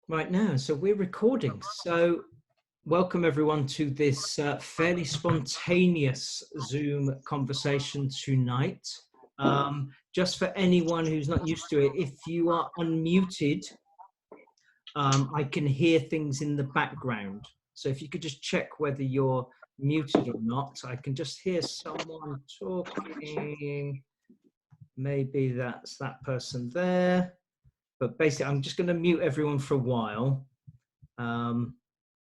Right now. So we're recording. So welcome everyone to this fairly spontaneous Zoom conversation tonight. Just for anyone who's not used to it, if you are unmuted, I can hear things in the background. So if you could just check whether you're muted or not, I can just hear someone talking. Maybe that's that person there. But basically, I'm just going to mute everyone for a while.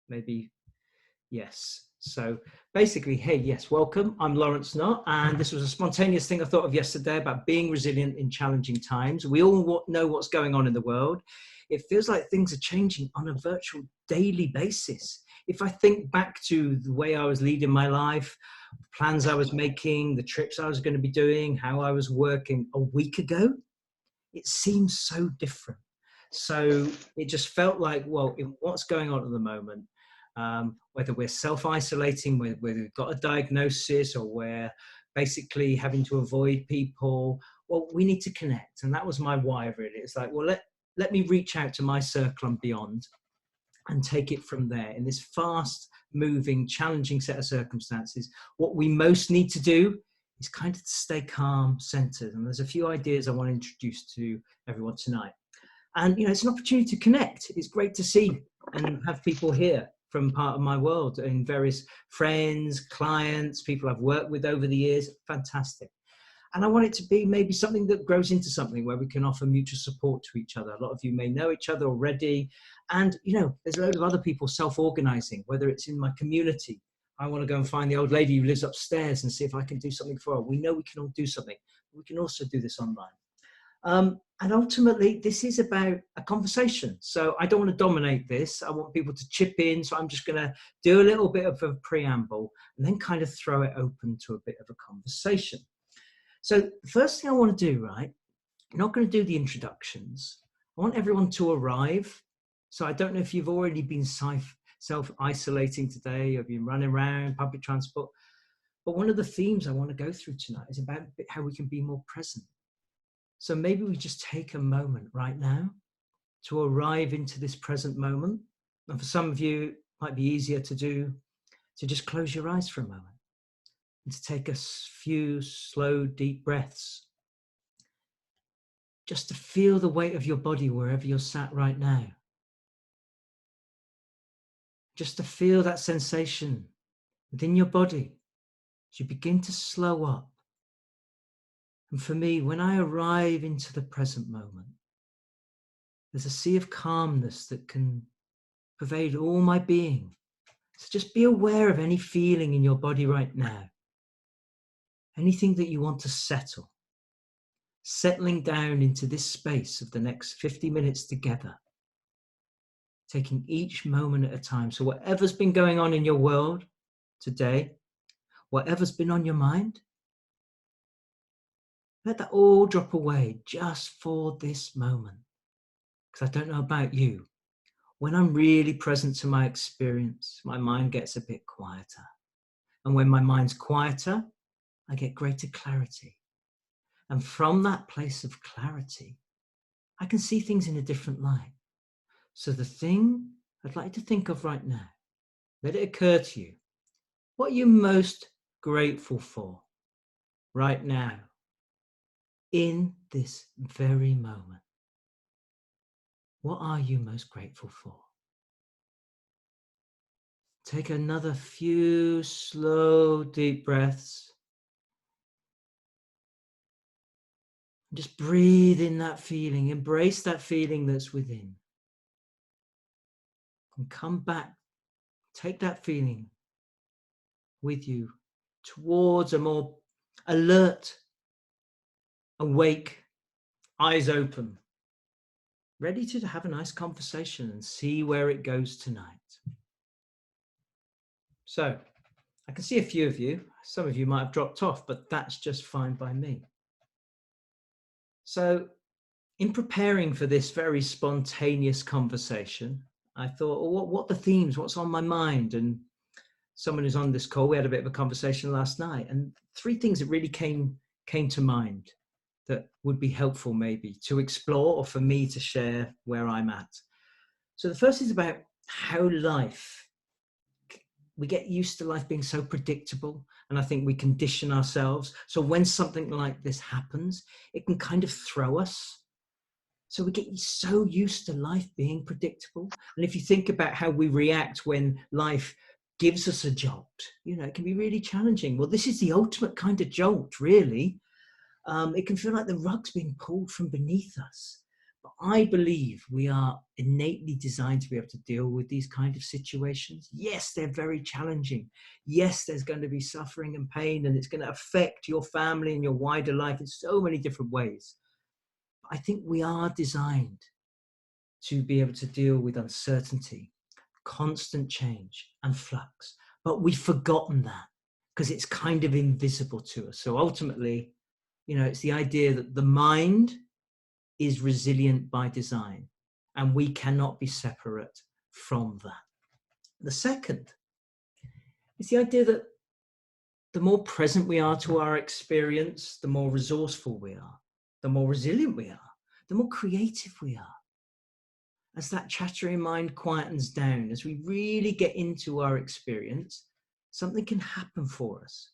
Maybe, yes. So basically, hey, yes, welcome. I'm Laurence Knott, and this was a spontaneous thing I thought of yesterday about being resilient in challenging times. We all know what's going on in the world. It feels like things are changing on a virtual daily basis. If I think back to the way I was leading my life, the plans I was making, the trips I was going to be doing, how I was working a week ago, it seems so different. So it just felt like, well, what's going on at the moment, whether we're self-isolating, whether we've got a diagnosis, or we're basically having to avoid people, well, we need to connect. And that was my why, really. It's like, well, let me reach out to my circle and beyond and take it from there. In this fast moving, challenging set of circumstances, what we most need to do is kind of stay calm, centered. And there's a few ideas I want to introduce to everyone tonight. And, you know, it's an opportunity to connect. It's great to see and have people here from part of my world, and various friends, clients, people I've worked with over the years. Fantastic. And I want it to be maybe something that grows into something where we can offer mutual support to each other. A lot of you may know each other already. And, you know, there's a load of other people self-organizing, whether it's in my community. I want to go and find the old lady who lives upstairs and see if I can do something for her. We know we can all do something. We can also do this online. And ultimately, this is about a conversation. So I don't want to dominate this. I want people to chip in. So I'm just going to do a little bit of a preamble and then kind of throw it open to a bit of a conversation. So the first thing I want to do, right, I'm not going to do the introductions. I want everyone to arrive. So I don't know if you've already been self-isolating today, or been running around public transport. But one of the themes I want to go through tonight is about how we can be more present. So maybe we just take a moment right now to arrive into this present moment. And for some of you, it might be easier to do, to just close your eyes for a moment and to take a few slow, deep breaths. Just to feel the weight of your body wherever you're sat right now. Just to feel that sensation within your body as you begin to slow up. And for me, when I arrive into the present moment, there's a sea of calmness that can pervade all my being. So just be aware of any feeling in your body right now. Anything that you want to settle. Settling down into this space of the next 50 minutes together. Taking each moment at a time. So whatever's been going on in your world today, whatever's been on your mind, let that all drop away just for this moment. Because I don't know about you, when I'm really present to my experience, my mind gets a bit quieter. And when my mind's quieter, I get greater clarity. And from that place of clarity, I can see things in a different light. So the thing I'd like to think of right now, let it occur to you, what are you most grateful for right now, in this very moment? What are you most grateful for? Take another few slow, deep breaths. Just breathe in that feeling, embrace that feeling that's within. And come back, take that feeling with you towards a more alert, awake, eyes open, ready to have a nice conversation and see where it goes tonight. So I can see a few of you. Some of you might have dropped off, but that's just fine by me. So in preparing for this very spontaneous conversation, I thought, well, what the themes, what's on my mind? And someone who's on this call, we had a bit of a conversation last night, and three things that really came to mind that would be helpful maybe to explore, or for me to share where I'm at. So the first is about how we get used to life being so predictable, and I think we condition ourselves. So when something like this happens, it can kind of throw us. So we get so used to life being predictable. And if you think about how we react when life gives us a jolt, it can be really challenging. Well, this is the ultimate kind of jolt, really. It can feel like the rug's being pulled from beneath us. But I believe we are innately designed to be able to deal with these kind of situations. Yes, they're very challenging. Yes, there's going to be suffering and pain, and it's going to affect your family and your wider life in so many different ways. I think we are designed to be able to deal with uncertainty, constant change, and flux. But we've forgotten that because it's kind of invisible to us. So ultimately, it's the idea that the mind is resilient by design, and we cannot be separate from that. The second is the idea that the more present we are to our experience, the more resourceful we are, the more resilient we are, the more creative we are. As that chattering mind quietens down, as we really get into our experience, something can happen for us.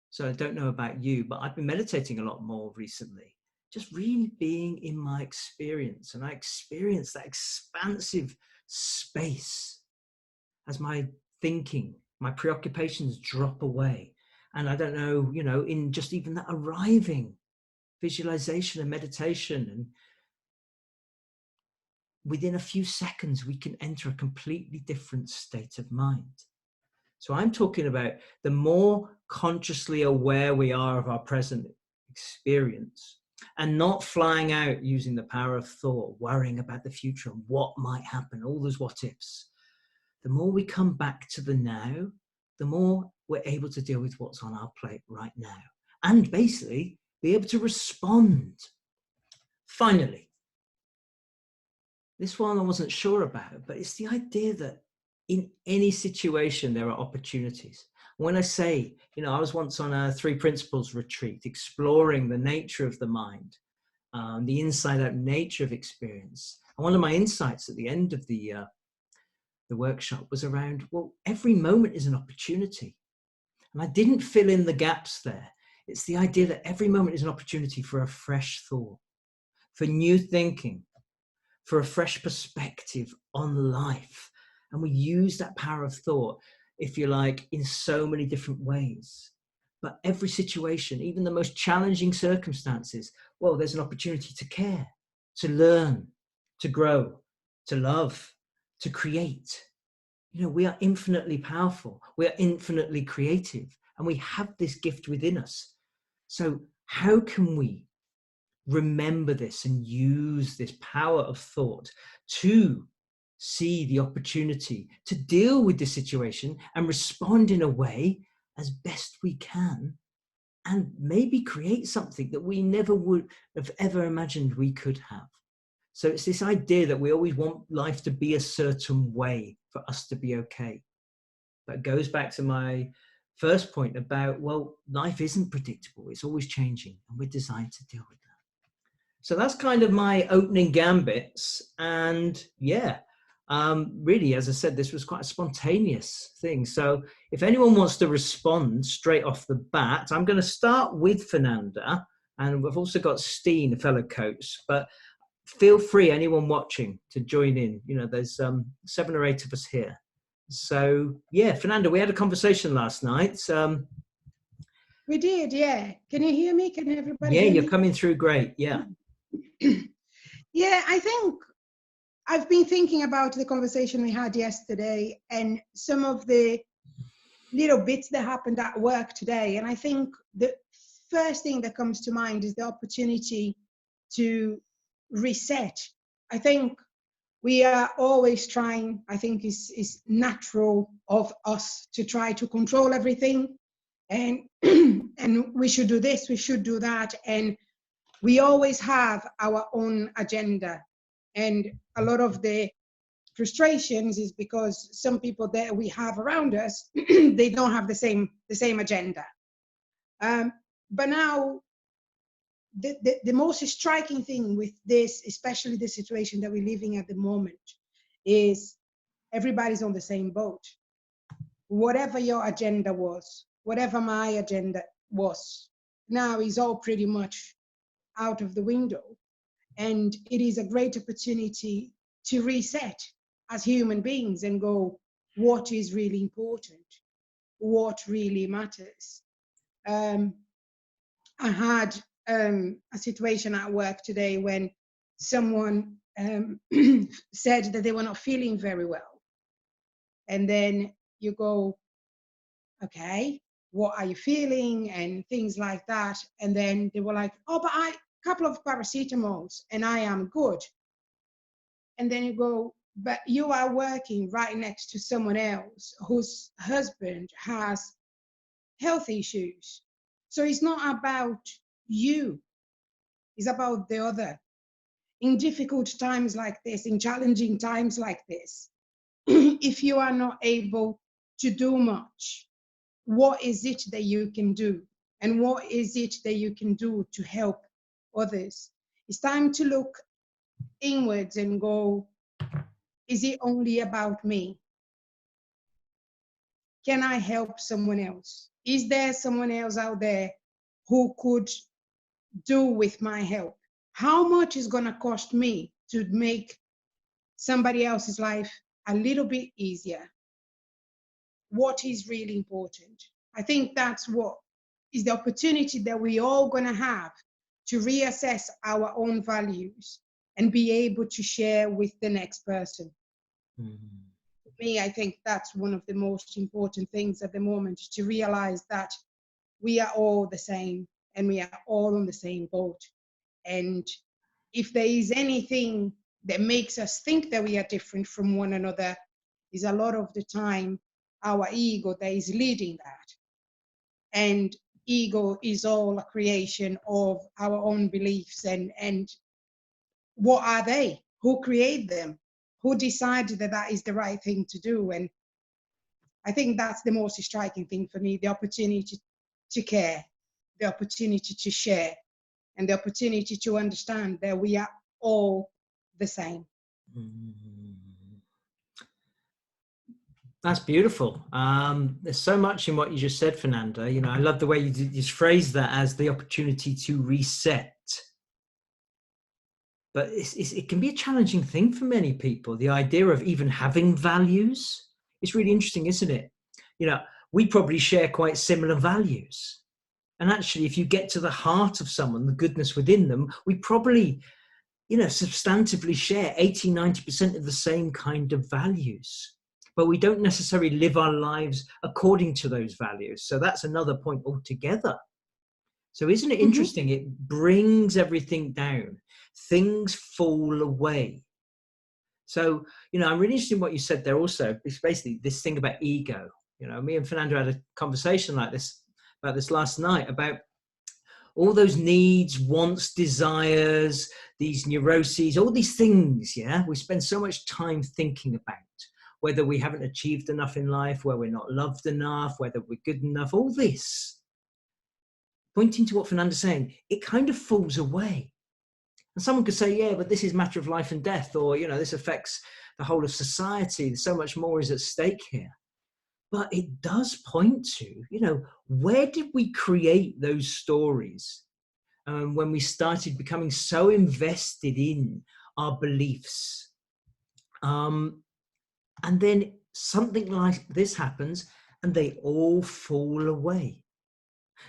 So I don't know about you, but I've been meditating a lot more recently, just really being in my experience. And I experience that expansive space as my thinking, my preoccupations drop away. And I don't know, in just even that arriving visualization and meditation, and within a few seconds, we can enter a completely different state of mind. So I'm talking about the more consciously aware we are of our present experience, and not flying out using the power of thought, worrying about the future and what might happen, all those what ifs. The more we come back to the now, the more we're able to deal with what's on our plate right now, and basically be able to respond. Finally, this one I wasn't sure about, but it's the idea that in any situation, there are opportunities. When I say, I was once on a 3 principles retreat, exploring the nature of the mind, the inside out nature of experience. And one of my insights at the end of the workshop was around, well, every moment is an opportunity. And I didn't fill in the gaps there. It's the idea that every moment is an opportunity for a fresh thought, for new thinking, for a fresh perspective on life. And we use that power of thought, if you like, in so many different ways. But every situation, even the most challenging circumstances, well, there's an opportunity to care, to learn, to grow, to love, to create. We are infinitely powerful. We are infinitely creative, and we have this gift within us. So how can we remember this and use this power of thought to see the opportunity to deal with the situation and respond in a way as best we can, and maybe create something that we never would have ever imagined we could have? So it's this idea that we always want life to be a certain way for us to be okay. But it goes back to my first point about, well, life isn't predictable. It's always changing, and we're designed to deal with that. So that's kind of my opening gambits. And really, as I said, this was quite a spontaneous thing. So if anyone wants to respond straight off the bat, I'm going to start with Fernanda. And we've also got Steen, a fellow coach. But feel free, anyone watching, to join in. There's 7 or 8 of us here. So, Fernanda, we had a conversation last night. We did, yeah. Can you hear me? Can everybody hear me? Yeah, you're coming through great, yeah. Yeah, I think I've been thinking about the conversation we had yesterday and some of the little bits that happened at work today. And I think the first thing that comes to mind is the opportunity to reset. I think we are always trying, I think it's natural of us to try to control everything, and and we should do this, we should do that, and we always have our own agenda. And a lot of the frustrations is because some people that we have around us, they don't have the same agenda. But now, the most striking thing with this, especially the situation that we're living at the moment, is everybody's on the same boat. Whatever your agenda was, whatever my agenda was, now is all pretty much out of the window. And it is a great opportunity to reset as human beings and go, what is really important? What really matters? I had a situation at work today when someone said that they were not feeling very well. And then you go, okay, what are you feeling? And things like that. And then they were like, oh, but a couple of paracetamols and I am good. And then you go, but you are working right next to someone else whose husband has health issues. So it's not about you, it's about the other. In difficult times like this, in challenging times like this, if you are not able to do much, what is it that you can do? And what is it that you can do to help others? It's time to look inwards and go, is it only about me? Can I help someone else? Is there someone else out there who could do with my help? How much is going to cost me to make somebody else's life a little bit easier? What is really important? I think that's what is the opportunity that we all going to have to reassess our own values and be able to share with the next person. Mm-hmm. For me, I think that's one of the most important things at the moment, to realize that we are all the same and we are all on the same boat. And if there is anything that makes us think that we are different from one another, is a lot of the time our ego that is leading that. And ego is all a creation of our own beliefs. And what are they? Who create them? Who decided that that is the right thing to do? And I think that's the most striking thing for me, the opportunity to care, the opportunity to share, and the opportunity to understand that we are all the same. That's beautiful. There's so much in what you just said, Fernanda. You know, I love the way you just phrased that as the opportunity to reset. But it can be a challenging thing for many people. The idea of even having values. It's really interesting, isn't it? You know, we probably share quite similar values. And actually, if you get to the heart of someone, the goodness within them, we probably, you know, substantively share 80, 90% of the same kind of values. But we don't necessarily live our lives according to those values. So that's another point altogether. So isn't it interesting? Mm-hmm. It brings everything down. Things fall away. So, you know, I'm really interested in what you said there also. It's basically this thing about ego. You know, me and Fernando had a conversation like this, about this last night, about all those needs, wants, desires, these neuroses, all these things, yeah, we spend so much time thinking about. Whether we haven't achieved enough in life, whether we're not loved enough, whether we're good enough, all this. Pointing to what Fernanda's saying, it kind of falls away. And someone could say, yeah, but this is a matter of life and death, or, you know, this affects the whole of society. So much more is at stake here. But it does point to, you know, where did we create those stories when we started becoming so invested in our beliefs? And then something like this happens and they all fall away.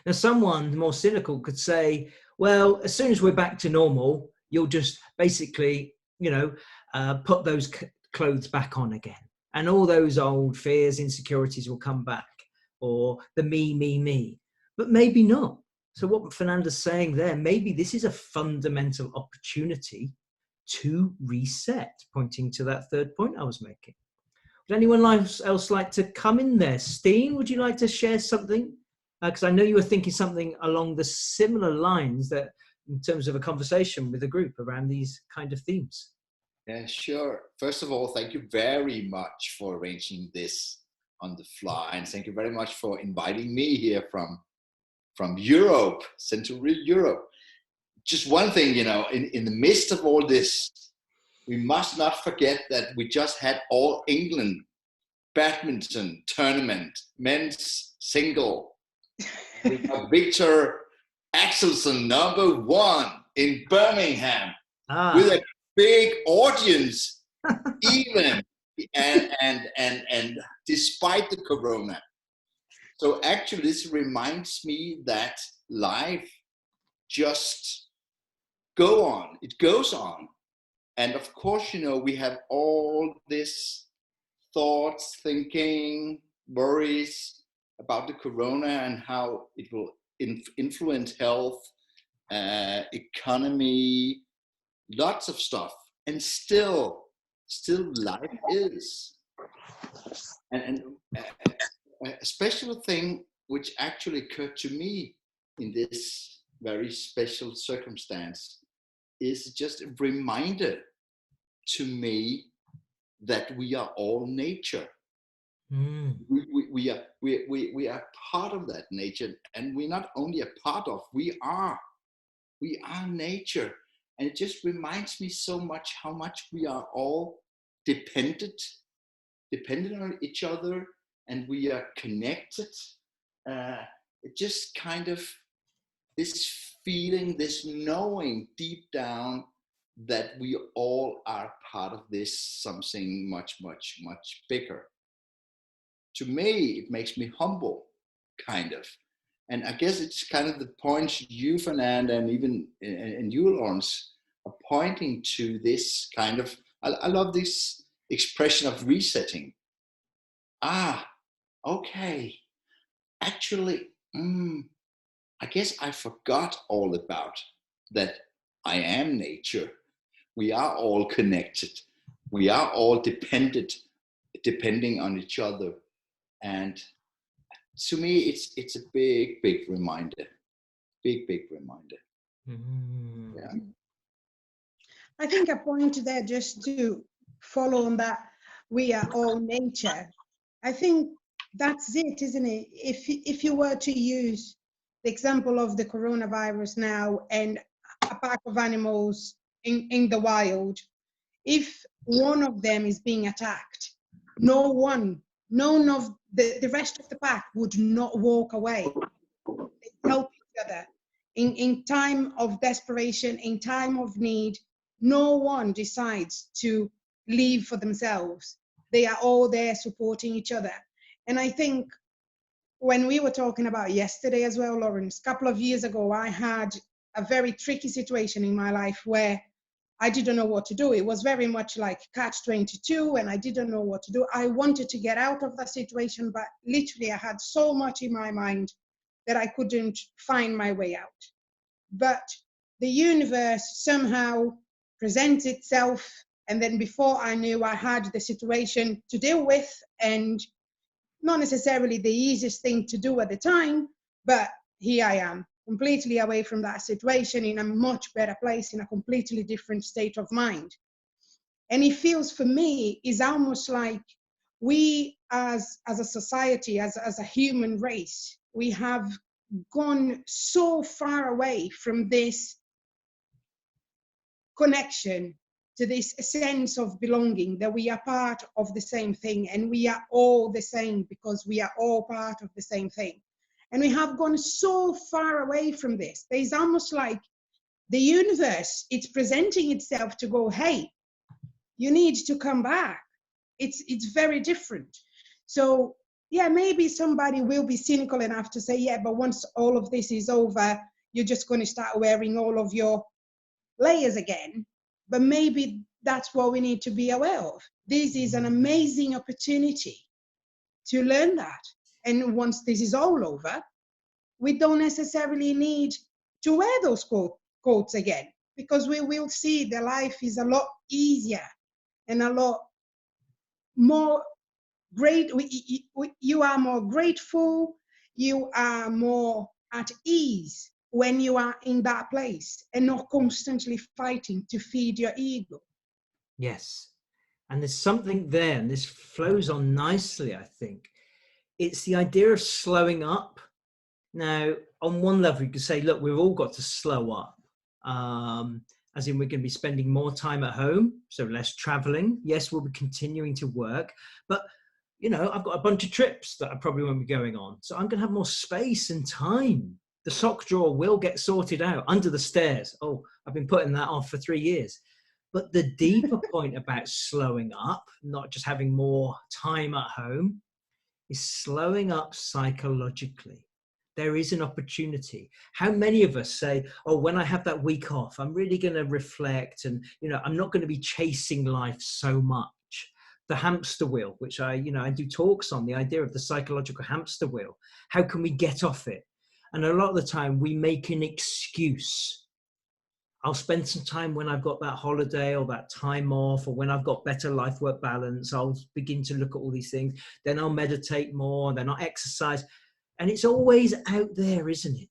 Now, someone more cynical could say, well, as soon as we're back to normal, you'll just basically, you know, put those clothes back on again. And all those old fears, insecurities will come back, or the me. But maybe not. So what Fernanda's saying there, maybe this is a fundamental opportunity to reset, pointing to that third point I was making. Would anyone else like to come in there? Steen, would you like to share something? Because I know you were thinking something along the similar lines, that in terms of a conversation with a group around these kind of themes. Yeah, sure. First of all, thank you very much for arranging this on the fly. And thank you very much for inviting me here from Europe, Central Europe. Just one thing, you know, in the midst of all this we must not forget that we just had All England badminton tournament, men's single. We got Victor Axelsen, #1 in Birmingham, with a big audience, even and despite the corona. So actually, this reminds me that life just go on. It goes on, and of course, we have all this thoughts, thinking, worries about the corona and how it will influence health, economy, lots of stuff, and still life is. And a special thing which actually occurred to me in this very special circumstance is just a reminder to me that we are all nature. We are part of that nature, and we're not only a part of, we are nature. And it just reminds me so much how much we are all dependent on each other, and we are connected. It just kind of this feeling, this knowing deep down that we all are part of this something much, much, much bigger. To me, it makes me humble, kind of. And I guess it's kind of the point you, Fernanda, and even and you, Laurence, are pointing to this kind of, I love this expression of resetting. Okay. Actually, I guess I forgot all about that. I am nature. We are all connected. We are all depending on each other. And to me, it's a big, big reminder. Big, big reminder. Yeah. I think a point there, just to follow on that, we are all nature. I think that's it, isn't it? If you were to use the example of the coronavirus now and a pack of animals in the wild, if one of them is being attacked, none of the rest of the pack would not walk away. They help each other. In time of desperation, in time of need, no one decides to leave for themselves. They are all there supporting each other. And I think when we were talking about yesterday as well, Laurence, a couple of years ago, I had a very tricky situation in my life where I didn't know what to do. It was very much like catch-22, and I didn't know what to do. I wanted to get out of that situation, but literally I had so much in my mind that I couldn't find my way out. But the universe somehow presents itself, and then before I knew, I had the situation to deal with, and not necessarily the easiest thing to do at the time, but here I am, completely away from that situation, in a much better place, in a completely different state of mind. And it feels, for me, is almost like we as a society, as a human race, we have gone so far away from this connection, to this sense of belonging, that we are part of the same thing, and we are all the same because we are all part of the same thing. And we have gone so far away from this. There's almost like the universe, it's presenting itself to go, hey, you need to come back. It's very different. So yeah, maybe somebody will be cynical enough to say, yeah, but once all of this is over, you're just going to start wearing all of your layers again. But maybe that's what we need to be aware of. This is an amazing opportunity to learn that. And once this is all over, we don't necessarily need to wear those coats again, because we will see the life is a lot easier and a lot more great. You are more grateful, you are more at ease when you are in that place and not constantly fighting to feed your ego. Yes. And there's something there, and this flows on nicely, I think. It's the idea of slowing up. Now, on one level, you could say, look, we've all got to slow up. as in we're going to be spending more time at home, so less traveling. Yes, we'll be continuing to work, but you know, I've got a bunch of trips that I probably won't be going on, so I'm going to have more space and time. The sock drawer will get sorted out under the stairs. Oh, I've been putting that off for 3 years. But the deeper point about slowing up, not just having more time at home, is slowing up psychologically. There is an opportunity. How many of us say, oh, when I have that week off, I'm really going to reflect, and you know, I'm not going to be chasing life so much. The hamster wheel, which I do talks on, the idea of the psychological hamster wheel. How can we get off it? And a lot of the time we make an excuse. I'll spend some time when I've got that holiday or that time off, or when I've got better life-work balance, I'll begin to look at all these things. Then I'll meditate more, then I'll exercise. And it's always out there, isn't it?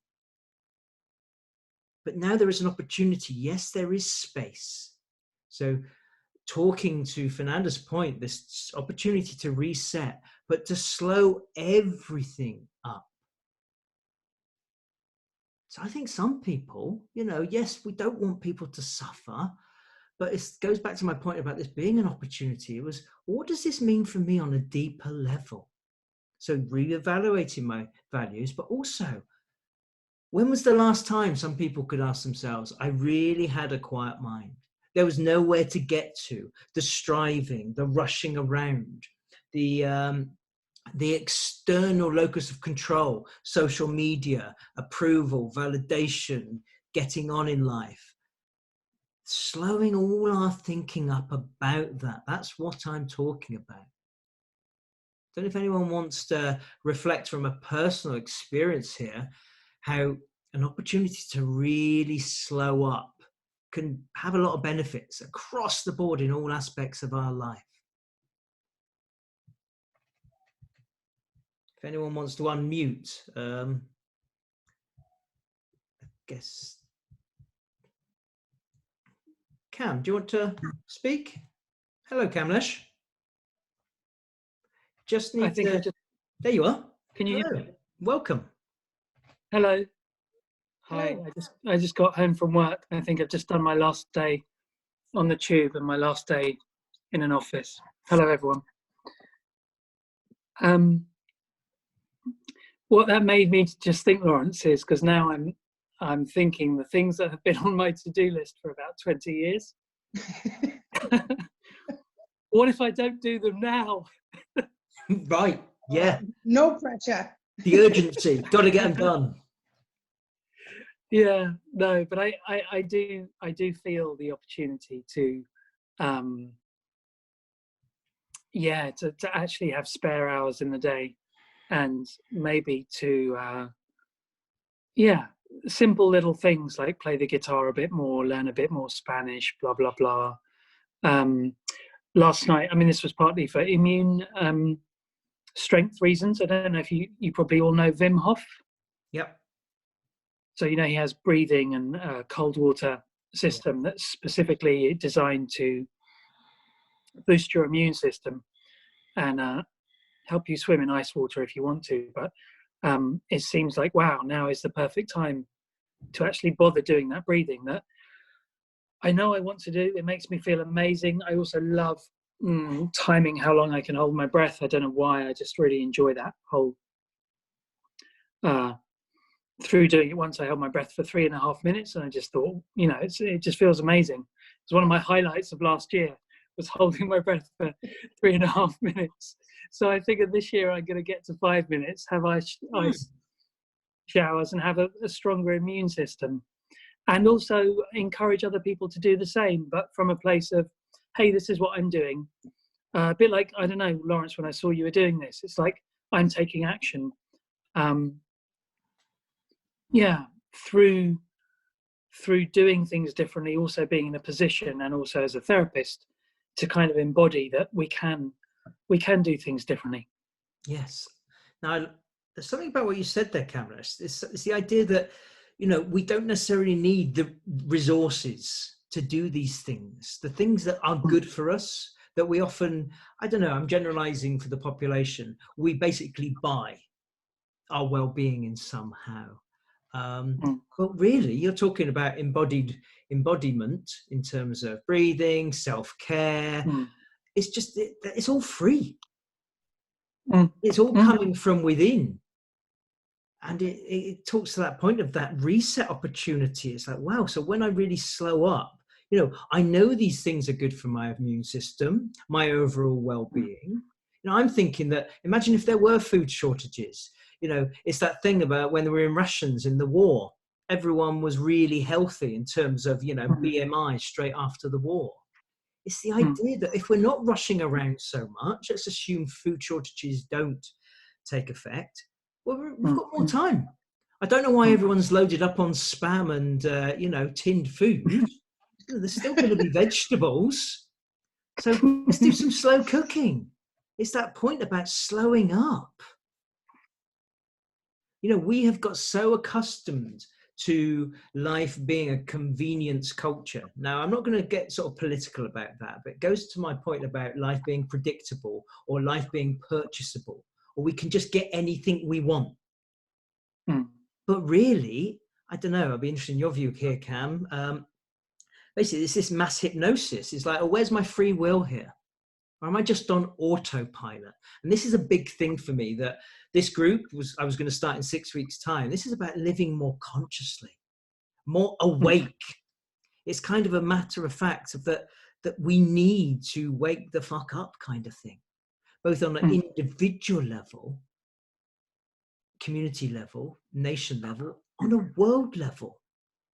But now there is an opportunity. Yes, there is space. So talking to Fernanda's point, this opportunity to reset, but to slow everything up. So I think some people, you know, yes, we don't want people to suffer, but it goes back to my point about this being an opportunity. It was, what does this mean for me on a deeper level? So reevaluating my values, but also, when was the last time some people could ask themselves, I really had a quiet mind? There was nowhere to get to. The striving, the rushing around, the external locus of control, social media, approval, validation, getting on in life. Slowing all our thinking up about that. That's what I'm talking about. Don't know if anyone wants to reflect from a personal experience here, how an opportunity to really slow up can have a lot of benefits across the board in all aspects of our life. If anyone wants to unmute, I guess. Cam, do you want to speak? Hello, Kamlesh. Just need to. There you are. Can you? Hello. Welcome. Hello. Hi. Hello. I just got home from work. I think I've just done my last day on the tube and my last day in an office. Hello, everyone. What that made me just think, Laurence, is because now I'm thinking the things that have been on my to-do list for about 20 years. What if I don't do them now? Right. Yeah. No pressure. The urgency. Got to get them done. Yeah. No, but I do feel the opportunity to to actually have spare hours in the day, and maybe to simple little things like play the guitar a bit more, learn a bit more Spanish, blah blah blah. Last night, I mean, this was partly for immune strength reasons. I don't know if you probably all know Wim Hof. Yep. So you know he has breathing and cold water system that's specifically designed to boost your immune system and help you swim in ice water if you want to. But it seems like, wow, now is the perfect time to actually bother doing that breathing that I know I want to do. It makes me feel amazing. I also love timing how long I can hold my breath. I don't know why. I just really enjoy that whole through doing it. Once I held my breath for 3.5 minutes, and I just thought, you know, it just feels amazing. It's one of my highlights of last year, was holding my breath for 3.5 minutes. So I figured this year I'm going to get to 5 minutes, have ice showers, and have a stronger immune system. And also encourage other people to do the same, but from a place of, hey, this is what I'm doing. A bit like, I don't know, Laurence, when I saw you were doing this, it's like I'm taking action. Through doing things differently, also being in a position, and also as a therapist, to kind of embody that we can do things differently. Yes. Now, there's something about what you said there, Kamlesh. It's the idea that, you know, we don't necessarily need the resources to do these things. The things that are good for us, that we often, I don't know, I'm generalizing for the population, we basically buy our well-being in somehow. But really, you're talking about embodiment in terms of breathing, self-care. It's all free. It's all coming from within. And it talks to that point of that reset opportunity. It's like, wow, so when I really slow up, I know these things are good for my immune system, my overall well-being. I'm thinking that, imagine if there were food shortages. It's that thing about when we were in rations in the war, everyone was really healthy in terms of, BMI straight after the war. It's the idea that if we're not rushing around so much, let's assume food shortages don't take effect. Well, we've got more time. I don't know why everyone's loaded up on spam and, tinned food. There's still going to be vegetables. So let's do some slow cooking. It's that point about slowing up. We have got so accustomed to life being a convenience culture. Now, I'm not going to get sort of political about that, but it goes to my point about life being predictable or life being purchasable, or we can just get anything we want. But really, I don't know, I'd be interested in your view here, Cam. Basically, it's this mass hypnosis. It's like, oh, where's my free will here? Or am I just on autopilot? And this is a big thing for me, that this group I was going to start in 6 weeks' time. This is about living more consciously, more awake. It's kind of a matter of fact of that we need to wake the fuck up kind of thing, both on an individual level, community level, nation level, on a world level.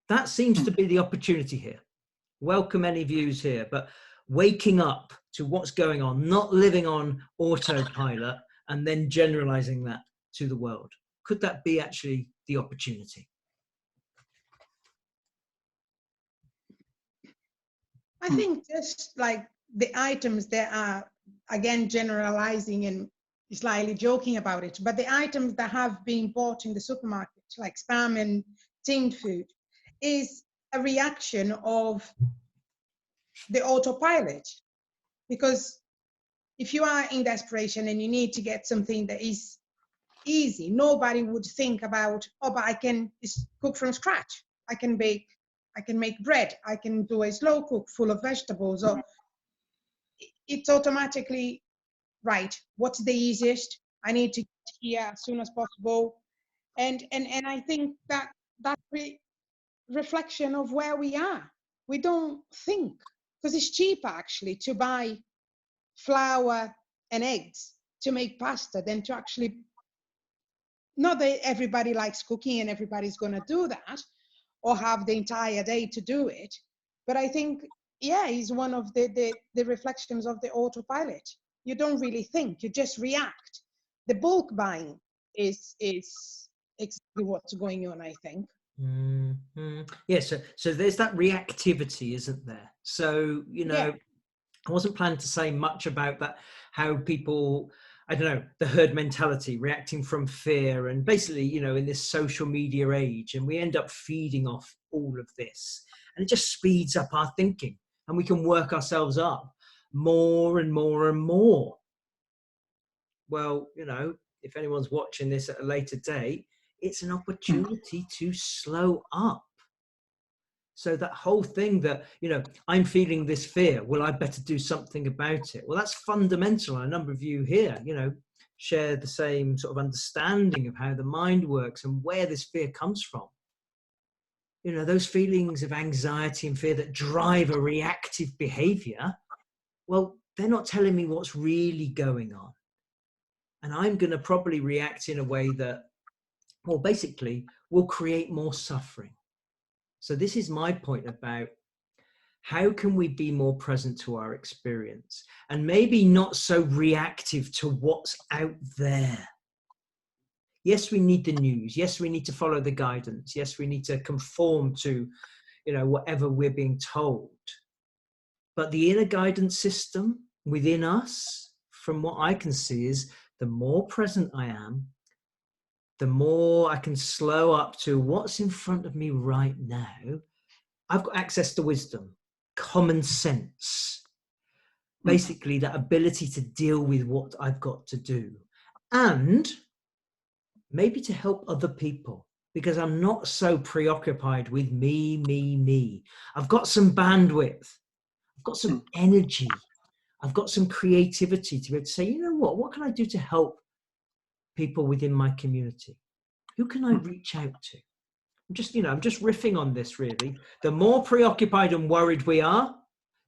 That seems to be the opportunity here. Welcome any views here, but waking up to what's going on, not living on autopilot and then generalizing that to the world. Could that be actually the opportunity? I think just like the items that are, again, generalizing and slightly joking about it, but the items that have been bought in the supermarket, like spam and tinned food, is a reaction of the autopilot. Because if you are in desperation and you need to get something that is easy, nobody would think about, oh, but I can cook from scratch. I can bake, I can make bread, I can do a slow cook full of vegetables. Or it's automatically, right, what's the easiest? I need to get here as soon as possible. And I think that's reflection of where we are. We don't think, because it's cheaper actually to buy flour and eggs to make pasta than to actually, not that everybody likes cooking and everybody's going to do that or have the entire day to do it, but I think, yeah, it's one of the reflections of the autopilot. You don't really think, you just react. The bulk buying is exactly what's going on, I think. Yeah, so there's that reactivity, isn't there? So, yeah. I wasn't planning to say much about that, how people, I don't know, the herd mentality, reacting from fear, and basically, in this social media age, and we end up feeding off all of this, and it just speeds up our thinking, and we can work ourselves up more and more and more. Well, if anyone's watching this at a later date, it's an opportunity to slow up. So that whole thing that, I'm feeling this fear, well, I better do something about it. Well, that's fundamental. A number of you here, share the same sort of understanding of how the mind works and where this fear comes from. Those feelings of anxiety and fear that drive a reactive behavior, well, they're not telling me what's really going on. And I'm going to probably react in a way that, well, basically will create more suffering. So this is my point about how can we be more present to our experience and maybe not so reactive to what's out there. Yes, we need the news. Yes, we need to follow the guidance. Yes, we need to conform to, whatever we're being told. But the inner guidance system within us, from what I can see, is the more present I am, the more I can slow up to what's in front of me right now. I've got access to wisdom, common sense, basically that ability to deal with what I've got to do, and maybe to help other people. because I'm not so preoccupied with me. I've got some bandwidth. I've got some energy. I've got some creativity to be able to say, you know what can I do to help people within my community? Who can I reach out to? I'm just riffing on this really. The more preoccupied and worried we are,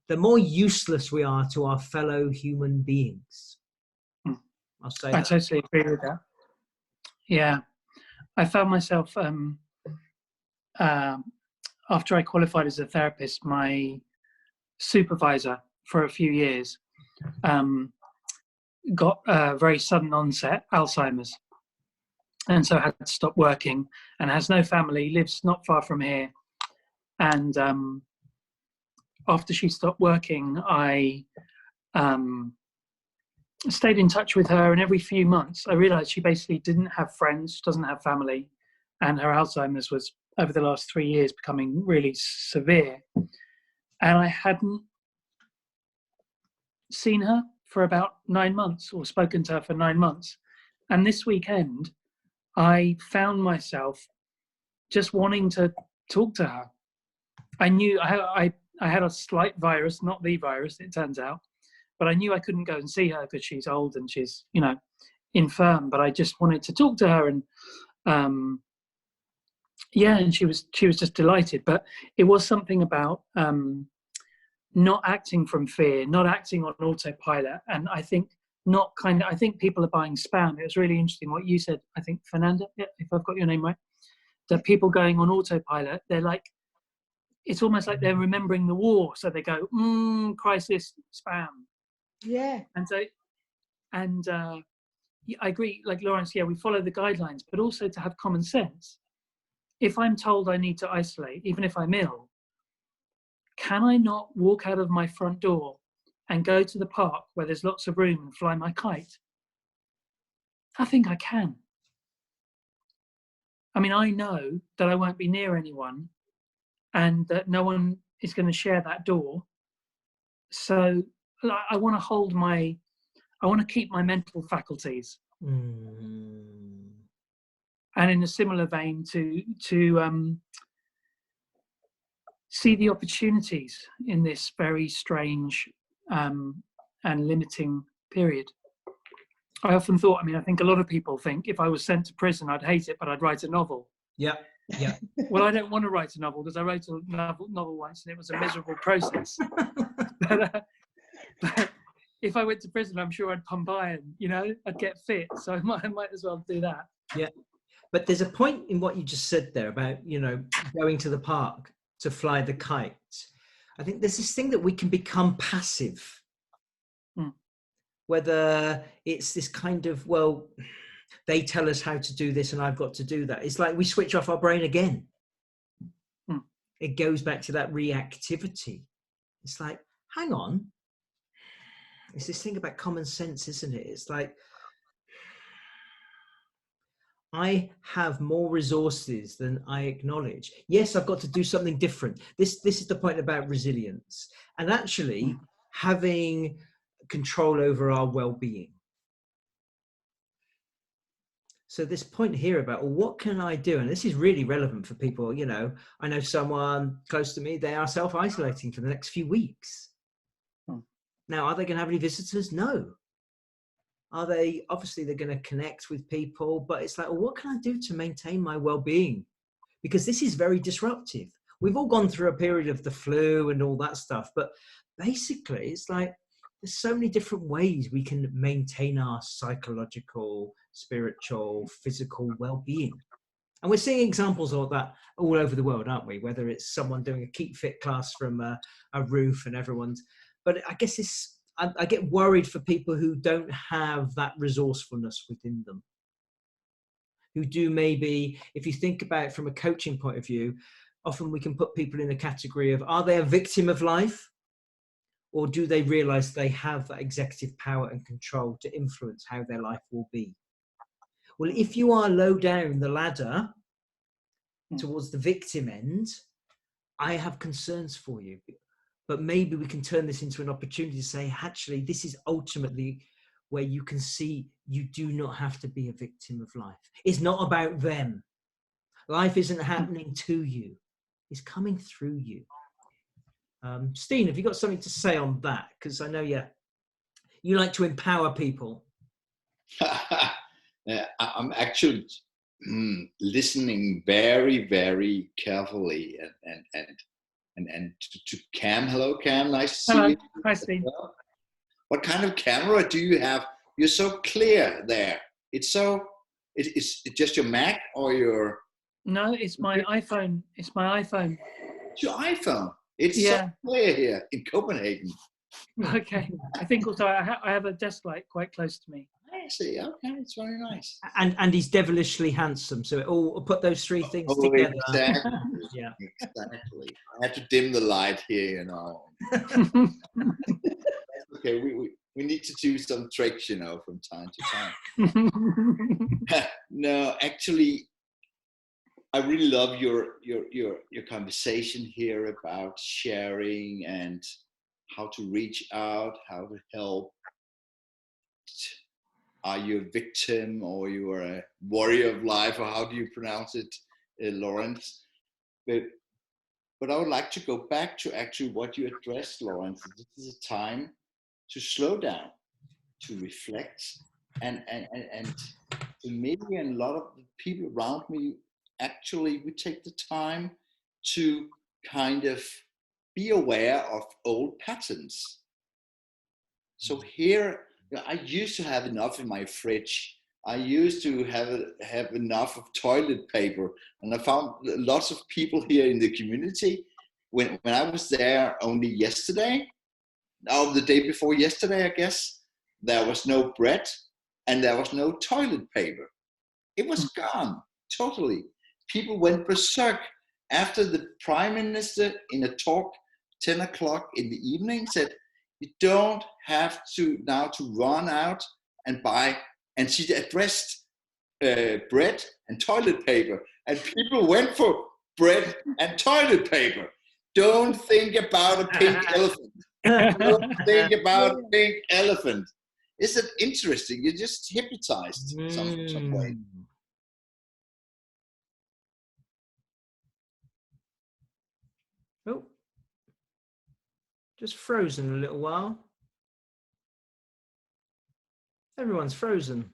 the more useless we are to our fellow human beings. I'll say I that. totally agree with that. Yeah. I found myself, after I qualified as a therapist, my supervisor for a few years got a very sudden onset Alzheimer's, and so had to stop working, and has no family, lives not far from here. And after she stopped working, I stayed in touch with her, and every few months I realized she basically didn't have friends, doesn't have family, and her Alzheimer's was, over the last 3 years, becoming really severe. And I hadn't seen her for about 9 months, or spoken to her for 9 months. And this weekend, I found myself just wanting to talk to her. I knew I had a slight virus, not the virus, it turns out, but I knew I couldn't go and see her because she's old and she's, infirm. But I just wanted to talk to her, and and she was just delighted. But it was something about not acting from fear, not acting on autopilot, and I think I think people are buying spam. It was really interesting what you said, I think, Fernanda, if I've got your name right, that people going on autopilot, they're like, it's almost like they're remembering the war. So they go, crisis, spam. Yeah. And so, I agree, like Laurence, we follow the guidelines, but also to have common sense. If I'm told I need to isolate, even if I'm ill, can I not walk out of my front door and go to the park where there's lots of room and fly my kite? I think I can. I mean, I know that I won't be near anyone and that no one is going to share that door. So I want to keep my mental faculties. And in a similar vein, to see the opportunities in this very strange and limiting period. I often thought, I think a lot of people think if I was sent to prison, I'd hate it, but I'd write a novel. Yeah. Well, I don't want to write a novel because I wrote a novel once and it was a miserable process. But if I went to prison, I'm sure I'd pump iron, I'd get fit. So I might as well do that. Yeah. But there's a point in what you just said there about, going to the park to fly the kite. I think there's this thing that we can become passive. Whether it's this kind of, well, they tell us how to do this and I've got to do that. It's like we switch off our brain again. It goes back to that reactivity. It's like, hang on. It's this thing about common sense, isn't it? It's like, I have more resources than I acknowledge. Yes, I've got to do something different. This is the point about resilience and actually having control over our well-being. So this point here about, well, what can I do? And this is really relevant for people. I know someone close to me, they are self-isolating for the next few weeks. Now, are they going to have any visitors? No. Are they? Obviously, they're going to connect with people, but it's like, well, what can I do to maintain my well-being? Because this is very disruptive. We've all gone through a period of the flu and all that stuff, but basically, it's like, there's so many different ways we can maintain our psychological, spiritual, physical well-being. And we're seeing examples of that all over the world, aren't we? Whether it's someone doing a Keep Fit class from a roof and everyone's, but I guess I get worried for people who don't have that resourcefulness within them. Who do maybe, if you think about it from a coaching point of view, often we can put people in a category of, are they a victim of life? Or do they realize they have that executive power and control to influence how their life will be? Well, if you are low down the ladder towards the victim end, I have concerns for you. But maybe we can turn this into an opportunity to say, actually, this is ultimately where you can see you do not have to be a victim of life. It's not about them. Life isn't happening to you. It's coming through you. Steen, have you got something to say on that? Because I know, you like to empower people. I'm actually listening very, very carefully, and to Cam. Hello, Cam. Nice to see you. Hi, Steve. What kind of camera do you have? You're so clear there. It's just your Mac or your? No, it's my iPhone. It's my iPhone. It's your iPhone. It's so clear here in Copenhagen. Okay. I think also I have a desk light quite close to me. I see. Okay, it's very nice. And he's devilishly handsome. So I'll put those three things together. Exactly. Yeah. Exactly. I had to dim the light here, you know. Okay, we need to do some tricks, you know, from time to time. No, actually, I really love your conversation here about sharing and how to reach out, how to help. Are you a victim or you are a warrior of life, or how do you pronounce it, Laurence? But I would like to go back to actually what you addressed, Laurence. This is a time to slow down, to reflect, and to me and a lot of the people around me, actually, we take the time to kind of be aware of old patterns. So here, I used to have enough in my fridge. I used to have enough of toilet paper, and I found lots of people here in the community. When I was there only yesterday, the day before yesterday, I guess, there was no bread and there was no toilet paper. It was gone, totally. People went berserk after the Prime Minister, in a talk 10 o'clock in the evening, said, you don't have to now to run out and buy, and she addressed bread and toilet paper, and people went for bread and toilet paper. Don't think about a pink elephant. Don't think about a pink elephant. Isn't it interesting? You're just hypnotized some way. Oh, just frozen a little while. Everyone's frozen.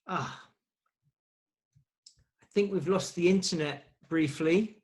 I think we've lost the internet briefly.